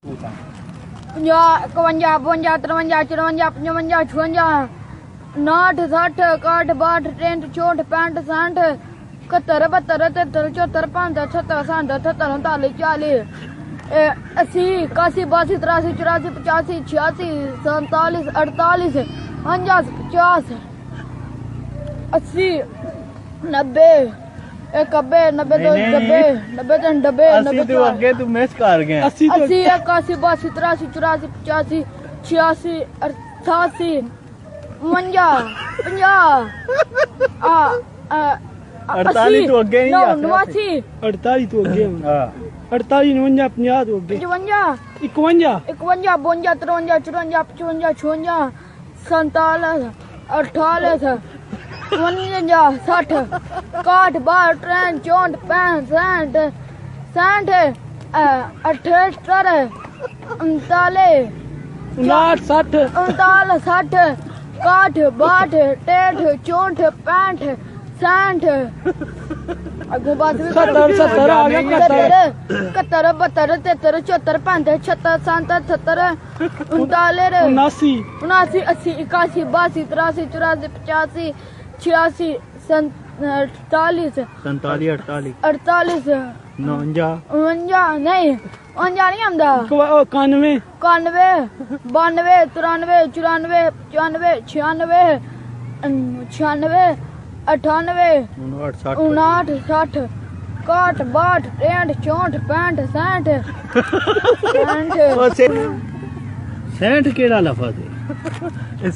50 51 52 53 54 55 56 59 60 61 62 63 64 65 67 71 72 73 74 75 76 77 39 40 80 81 82 83 84 85 86 47 48 49 50 80 90 एक अब्बे 90 दो डब्बे 90 तीन डब्बे 90 तू अगे तू मिस कर गया 80 81 82 83 84 85 86 88 52 48 तो अगे नहीं जा 89 48 तो अगे हां 48 49 50 तो अगे 55 51 51 52 53 54 55 56 57 58 59 60 61 62 63 64 65 67 68 59 60 59 60 61 62 63 64 65 67 अगो बात 70 70 आ गया 71 72 73 74 75 76 77 77 39 79 79 80 81 82 83 84 85 86 47 47 48 48 49 52 नहीं 52 नहीं आंदा 91 91 92 93 94 95 96 96 98 59 60 61 62 63 64 65 67 सेंट केड़ा लफज है